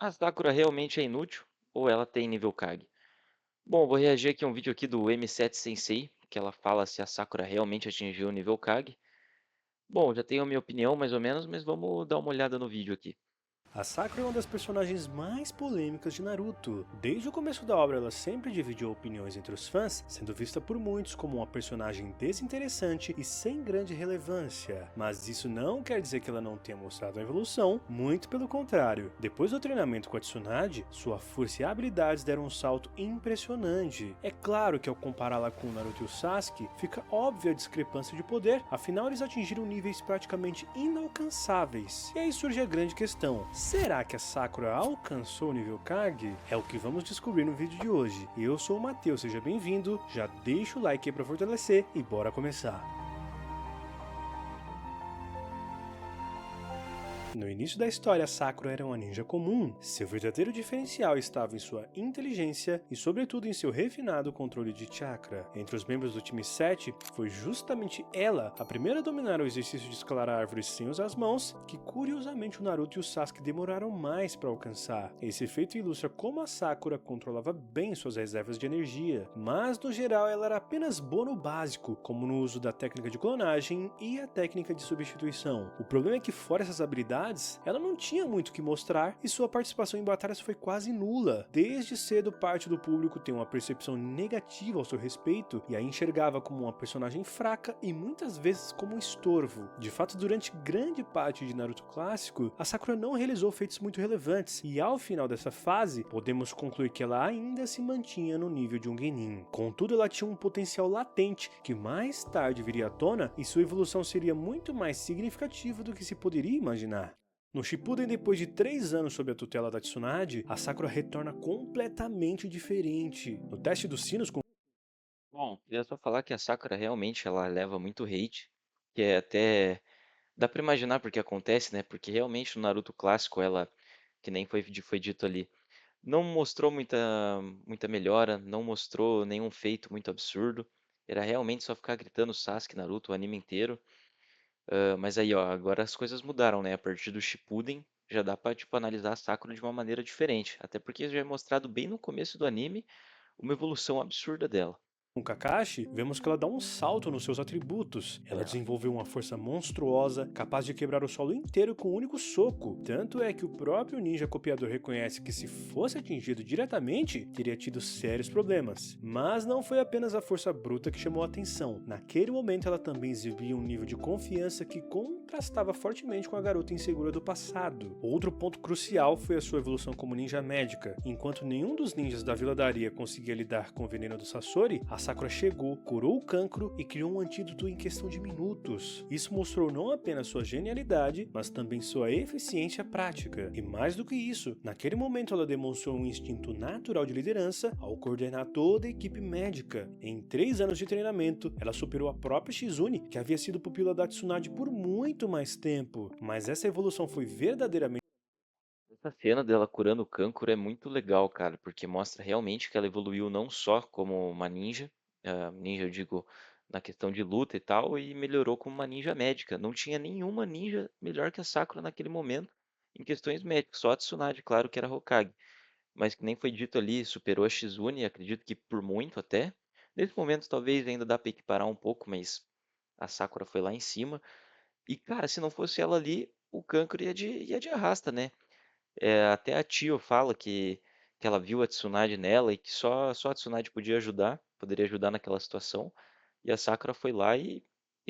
A Sakura realmente é inútil ou ela tem nível Kage? Bom, vou reagir aqui a um vídeo aqui do M7 Sensei, que ela fala se a Sakura realmente atingiu o nível Kage. Bom, já tenho a minha opinião mais ou menos, mas vamos dar uma olhada no vídeo aqui. A Sakura é uma das personagens mais polêmicas de Naruto. Desde o começo da obra ela sempre dividiu opiniões entre os fãs, sendo vista por muitos como uma personagem desinteressante e sem grande relevância. Mas isso não quer dizer que ela não tenha mostrado a evolução, muito pelo contrário. Depois do treinamento com a Tsunade, sua força e habilidades deram um salto impressionante. É claro que ao compará-la com o Naruto e o Sasuke, fica óbvia a discrepância de poder, afinal eles atingiram níveis praticamente inalcançáveis. E aí surge a grande questão: será que a Sakura alcançou o nível Kage? É o que vamos descobrir no vídeo de hoje. Eu sou o Matheus, seja bem-vindo, já deixa o like aí pra fortalecer e bora começar. No início da história, Sakura era uma ninja comum. Seu verdadeiro diferencial estava em sua inteligência e, sobretudo, em seu refinado controle de chakra. Entre os membros do time 7, foi justamente ela a primeira a dominar o exercício de escalar árvores sem usar as mãos, que curiosamente o Naruto e o Sasuke demoraram mais para alcançar. Esse efeito ilustra como a Sakura controlava bem suas reservas de energia, mas no geral ela era apenas boa no básico, como no uso da técnica de clonagem e a técnica de substituição. O problema é que, fora essas habilidades, ela não tinha muito o que mostrar e sua participação em batalhas foi quase nula. Desde cedo, parte do público tem uma percepção negativa ao seu respeito e a enxergava como uma personagem fraca e muitas vezes como um estorvo. De fato, durante grande parte de Naruto clássico, a Sakura não realizou feitos muito relevantes e ao final dessa fase, podemos concluir que ela ainda se mantinha no nível de um Genin. Contudo, ela tinha um potencial latente que mais tarde viria à tona e sua evolução seria muito mais significativa do que se poderia imaginar. No Shippuden, depois de 3 anos sob a tutela da Tsunade, a Sakura retorna completamente diferente. No teste dos sinos, Bom, queria só falar que a Sakura realmente ela leva muito hate, que é até dá pra imaginar porque acontece, né? Porque realmente no Naruto clássico ela, que nem foi dito ali, não mostrou muita melhora, não mostrou nenhum feito muito absurdo. Era realmente só ficar gritando Sasuke, Naruto o anime inteiro. Mas aí, ó, agora as coisas mudaram, né? A partir do Shippuden, já dá pra, tipo, analisar a Sakura de uma maneira diferente. Até porque já é mostrado bem no começo do anime uma evolução absurda dela. com Kakashi, vemos que ela dá um salto nos seus atributos. Ela É, desenvolveu uma força monstruosa, capaz de quebrar o solo inteiro com um único soco. Tanto é que o próprio ninja copiador reconhece que, se fosse atingido diretamente, teria tido sérios problemas. Mas não foi apenas a força bruta que chamou a atenção. Naquele momento, ela também exibia um nível de confiança que contrastava fortemente com a garota insegura do passado. Outro ponto crucial foi a sua evolução como ninja médica. Enquanto nenhum dos ninjas da Vila da Areia conseguia lidar com o veneno do Sasori, a Sakura chegou, curou o cancro e criou um antídoto em questão de minutos. Isso mostrou não apenas sua genialidade, mas também sua eficiência prática. E mais do que isso, naquele momento ela demonstrou um instinto natural de liderança ao coordenar toda a equipe médica. Em 3 anos de treinamento, ela superou a própria Shizune, que havia sido pupila da Tsunade por muito mais tempo. Mas essa evolução foi verdadeiramente essa cena dela curando o Kankuro é muito legal, cara, porque mostra realmente que ela evoluiu não só como uma ninja, ninja eu digo na questão de luta e tal, e melhorou como uma ninja médica. Não tinha nenhuma ninja melhor que a Sakura naquele momento em questões médicas, só a Tsunade, claro que era Hokage. Mas que nem foi dito ali, superou a Shizune, acredito que por muito até. Nesse momento talvez ainda dá para equiparar um pouco, mas a Sakura foi lá em cima. E cara, se não fosse ela ali, o Kankuro ia de arrasta, né? Até a Tio fala que ela viu a Tsunade nela e que só a Tsunade podia ajudar, poderia ajudar naquela situação. E a Sakura foi lá e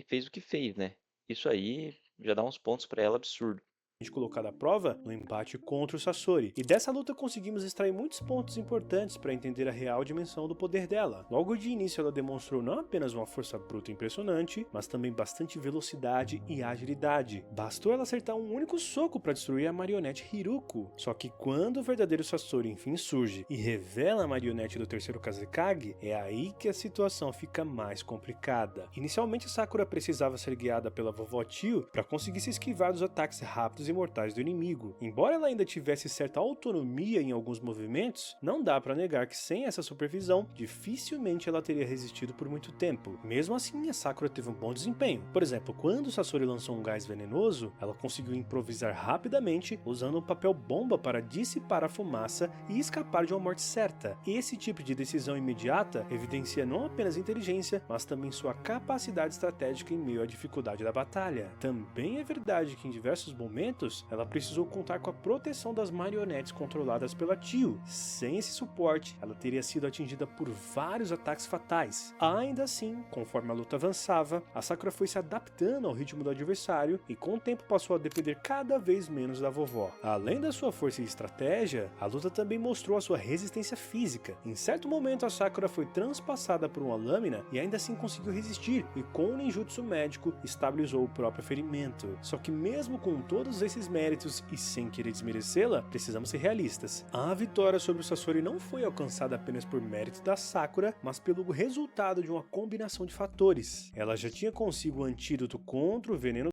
fez o que fez, né? Isso aí já dá uns pontos para ela absurdo. colocada à prova no empate contra o Sasori. E dessa luta conseguimos extrair muitos pontos importantes para entender a real dimensão do poder dela. Logo de início ela demonstrou não apenas uma força bruta impressionante, mas também bastante velocidade e agilidade. Bastou ela acertar um único soco para destruir a marionete Hiruko. Só que quando o verdadeiro Sasori enfim surge e revela a marionete do terceiro Kazekage, é aí que a situação fica mais complicada. Inicialmente Sakura precisava ser guiada pela vovó Tio para conseguir se esquivar dos ataques rápidos e imortais do inimigo. Embora ela ainda tivesse certa autonomia em alguns movimentos, não dá pra negar que sem essa supervisão, dificilmente ela teria resistido por muito tempo. Mesmo assim, a Sakura teve um bom desempenho. Por exemplo, quando Sasori lançou um gás venenoso, ela conseguiu improvisar rapidamente, usando um papel bomba para dissipar a fumaça e escapar de uma morte certa. Esse tipo de decisão imediata evidencia não apenas inteligência, mas também sua capacidade estratégica em meio à dificuldade da batalha. Também é verdade que em diversos momentos, ela precisou contar com a proteção das marionetes controladas pela Tio. Sem esse suporte, ela teria sido atingida por vários ataques fatais. Ainda assim, conforme a luta avançava, a Sakura foi se adaptando ao ritmo do adversário e com o tempo passou a depender cada vez menos da vovó. Além da sua força e estratégia, a luta também mostrou a sua resistência física. Em certo momento, a Sakura foi transpassada por uma lâmina e ainda assim conseguiu resistir, e com o ninjutsu médico estabilizou o próprio ferimento. Só que mesmo com todos esses méritos e sem querer desmerecê-la, precisamos ser realistas. A vitória sobre o Sasori não foi alcançada apenas por mérito da Sakura, mas pelo resultado de uma combinação de fatores. Ela já tinha consigo o antídoto contra o veneno.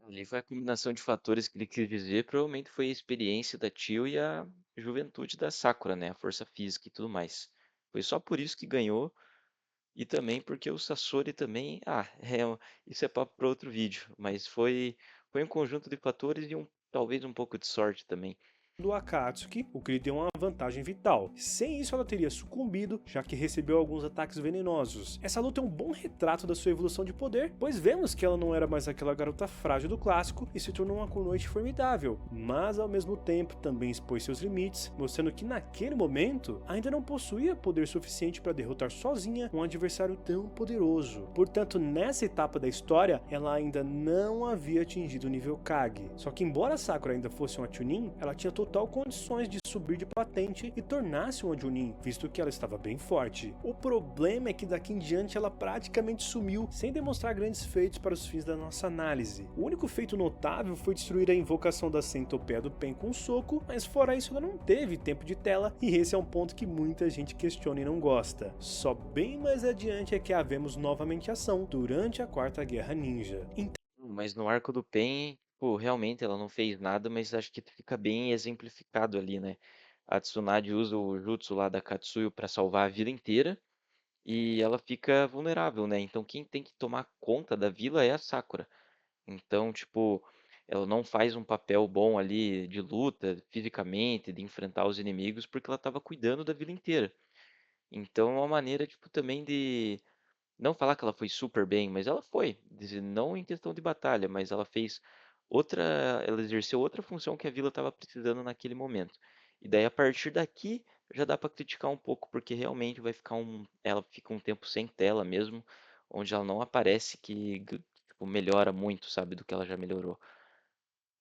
Ali foi a combinação de fatores que ele quis dizer, provavelmente foi a experiência da Tio e a juventude da Sakura, né? A força física e tudo mais. Foi só por isso que ganhou, e também porque o Sasori também. Isso é papo para outro vídeo, mas foi um conjunto de fatores e talvez um pouco de sorte também. Do Akatsuki, o que lhe deu uma vantagem vital. Sem isso, ela teria sucumbido, já que recebeu alguns ataques venenosos. Essa luta é um bom retrato da sua evolução de poder, pois vemos que ela não era mais aquela garota frágil do clássico e se tornou uma Kunoichi formidável, mas ao mesmo tempo também expôs seus limites, mostrando que naquele momento ainda não possuía poder suficiente para derrotar sozinha um adversário tão poderoso. Portanto, nessa etapa da história, ela ainda não havia atingido o nível Kage. Só que embora Sakura ainda fosse uma Chunin, ela tinha total condições de subir de patente e tornar-se uma Junin, visto que ela estava bem forte. O problema é que daqui em diante ela praticamente sumiu, sem demonstrar grandes feitos para os fins da nossa análise. O único feito notável foi destruir a invocação da Centopeia do Pen com um soco, mas fora isso ela não teve tempo de tela, e esse é um ponto que muita gente questiona e não gosta. Só bem mais adiante é que havemos novamente ação, durante a Quarta Guerra Ninja. Mas no arco do Pen, pô, realmente ela não fez nada, mas acho que fica bem exemplificado ali, né? A Tsunade usa o jutsu lá da Katsuyo para salvar a vila inteira e ela fica vulnerável, né? Então quem tem que tomar conta da vila é a Sakura. Então, tipo, ela não faz um papel bom ali de luta fisicamente, de enfrentar os inimigos, porque ela estava cuidando da vila inteira. Então é uma maneira, tipo, também de não falar que ela foi super bem, mas ela foi. Não em questão de batalha, mas ela fez outra. Ela exerceu outra função que a vila estava precisando naquele momento. E daí, a partir daqui, já dá para criticar um pouco, porque realmente vai ficar ela fica um tempo sem tela mesmo, onde ela não aparece que tipo, melhora muito, sabe, do que ela já melhorou.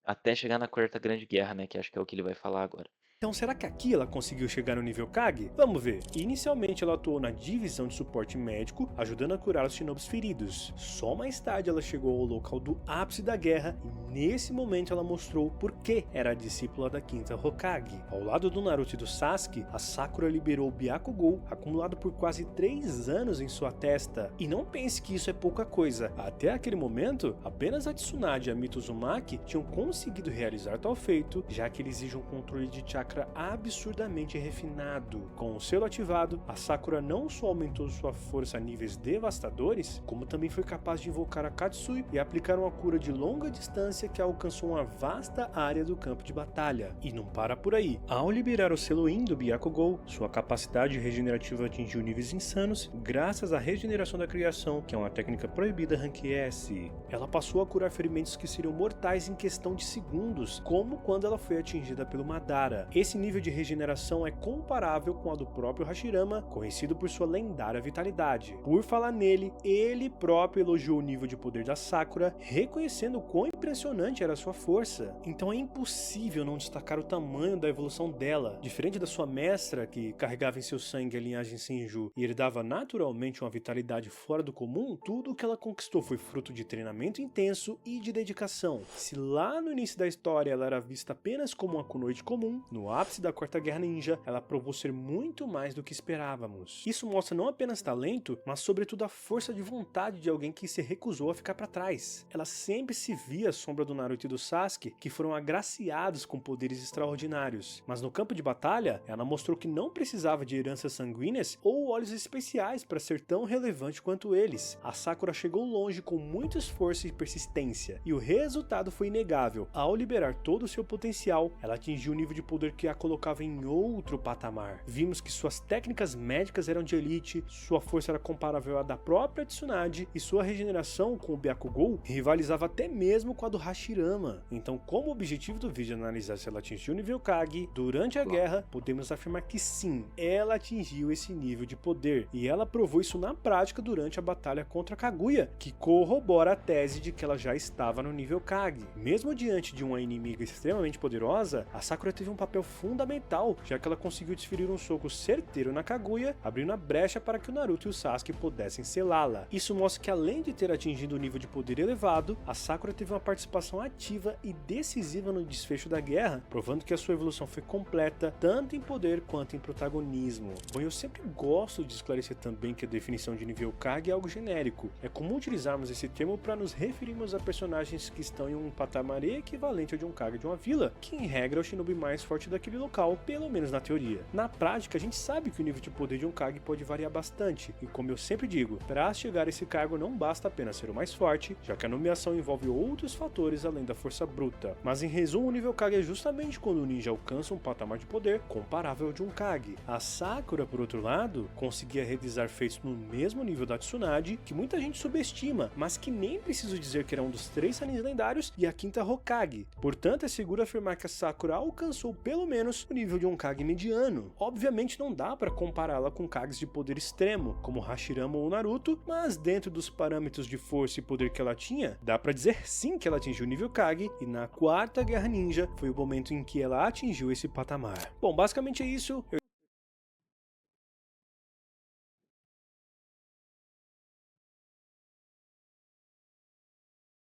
Até chegar na Quarta Grande Guerra, né? Que acho que é o que ele vai falar agora. Então será que aqui ela conseguiu chegar no nível Kage? Vamos ver. Inicialmente ela atuou na divisão de suporte médico, ajudando a curar os shinobis feridos. Só mais tarde ela chegou ao local do ápice da guerra e nesse momento ela mostrou por que era a discípula da quinta Hokage. Ao lado do Naruto e do Sasuke, a Sakura liberou o Byakugou, acumulado por quase 3 anos em sua testa. E não pense que isso é pouca coisa. Até aquele momento, apenas a Tsunade e a Mito Uzumaki tinham conseguido realizar tal feito, já que ele exige um controle de chakra absurdamente refinado. Com o selo ativado, a Sakura não só aumentou sua força a níveis devastadores, como também foi capaz de invocar a Katsui e aplicar uma cura de longa distância que alcançou uma vasta área do campo de batalha. E não para por aí. Ao liberar o selo In do Byakugou, sua capacidade regenerativa atingiu níveis insanos graças à regeneração da criação, que é uma técnica proibida Rank S. Ela passou a curar ferimentos que seriam mortais em questão de segundos, como quando ela foi atingida pelo Madara. Esse nível de regeneração é comparável com a do próprio Hashirama, conhecido por sua lendária vitalidade. Por falar nele, ele próprio elogiou o nível de poder da Sakura, reconhecendo o quão impressionante era sua força. Então é impossível não destacar o tamanho da evolução dela. Diferente da sua mestra, que carregava em seu sangue a linhagem Senju e herdava naturalmente uma vitalidade fora do comum, tudo o que ela conquistou foi fruto de treinamento intenso e de dedicação. Se lá no início da história ela era vista apenas como uma Kunoichi comum, no No ápice da Quarta Guerra Ninja, ela provou ser muito mais do que esperávamos. Isso mostra não apenas talento, mas sobretudo a força de vontade de alguém que se recusou a ficar para trás. Ela sempre se via à sombra do Naruto e do Sasuke, que foram agraciados com poderes extraordinários. Mas no campo de batalha, ela mostrou que não precisava de heranças sanguíneas ou olhos especiais para ser tão relevante quanto eles. A Sakura chegou longe com muito esforço e persistência, e o resultado foi inegável. Ao liberar todo o seu potencial, ela atingiu um nível de poder que a colocava em outro patamar. Vimos que suas técnicas médicas eram de elite, sua força era comparável à da própria Tsunade, e sua regeneração com o Byakugou rivalizava até mesmo com a do Hashirama. Então, como o objetivo do vídeo é analisar se ela atingiu o nível Kage durante a guerra, podemos afirmar que sim, ela atingiu esse nível de poder, e ela provou isso na prática durante a batalha contra Kaguya, que corrobora a tese de que ela já estava no nível Kage. Mesmo diante de uma inimiga extremamente poderosa, a Sakura teve um papel fundamental, já que ela conseguiu desferir um soco certeiro na Kaguya, abrindo a brecha para que o Naruto e o Sasuke pudessem selá-la. Isso mostra que, além de ter atingido um nível de poder elevado, a Sakura teve uma participação ativa e decisiva no desfecho da guerra, provando que a sua evolução foi completa, tanto em poder quanto em protagonismo. Bom, eu sempre gosto de esclarecer também que a definição de nível Kage é algo genérico. É comum utilizarmos esse termo para nos referirmos a personagens que estão em um patamar equivalente ao de um Kage de uma vila, que em regra é o shinobi mais forte daquele local, pelo menos na teoria. Na prática, a gente sabe que o nível de poder de um Kage pode variar bastante, e como eu sempre digo, para chegar a esse cargo não basta apenas ser o mais forte, já que a nomeação envolve outros fatores além da força bruta. Mas em resumo, o nível Kage é justamente quando o ninja alcança um patamar de poder comparável ao de um Kage. A Sakura, por outro lado, conseguia realizar feitos no mesmo nível da Tsunade, que muita gente subestima, mas que nem preciso dizer que era um dos 3 Sanins lendários e a quinta Hokage. Portanto, é seguro afirmar que a Sakura alcançou pelo menos o nível de um Kage mediano. Obviamente não dá para compará-la com Kages de poder extremo, como Hashirama ou Naruto, mas dentro dos parâmetros de força e poder que ela tinha, dá para dizer sim que ela atingiu o nível Kage, e na Quarta Guerra Ninja foi o momento em que ela atingiu esse patamar. Bom, basicamente é isso.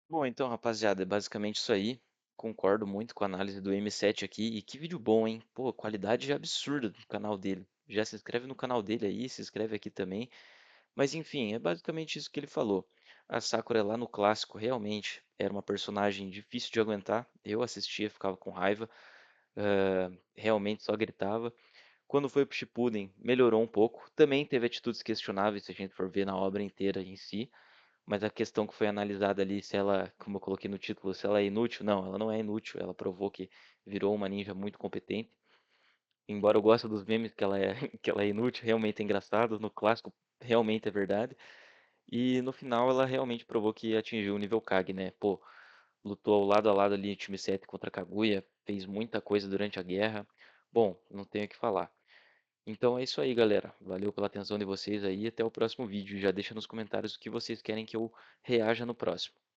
Bom, então, rapaziada, é basicamente isso aí. Concordo muito com a análise do M7 aqui. E que vídeo bom, hein? Pô, qualidade absurda do canal dele. Já se inscreve no canal dele aí, se inscreve aqui também. Mas enfim, é basicamente isso que ele falou. A Sakura lá no clássico realmente era uma personagem difícil de aguentar. Eu assistia, ficava com raiva, realmente só gritava. Quando foi pro Shippuden, melhorou um pouco. Também teve atitudes questionáveis se a gente for ver na obra inteira em si. Mas a questão que foi analisada ali, se ela, como eu coloquei no título, se ela é inútil, não, ela não é inútil. Ela provou que virou uma ninja muito competente. Embora eu goste dos memes que ela é, que ela é inútil, realmente é engraçado. No clássico, realmente é verdade. E no final ela realmente provou que atingiu o nível Kage, né? Pô, lutou ao lado a lado ali em time 7 contra Kaguya, fez muita coisa durante a guerra. Bom, não tenho o que falar. Então é isso aí, galera. Valeu pela atenção de vocês aí. Até o próximo vídeo. Já deixa nos comentários o que vocês querem que eu reaja no próximo.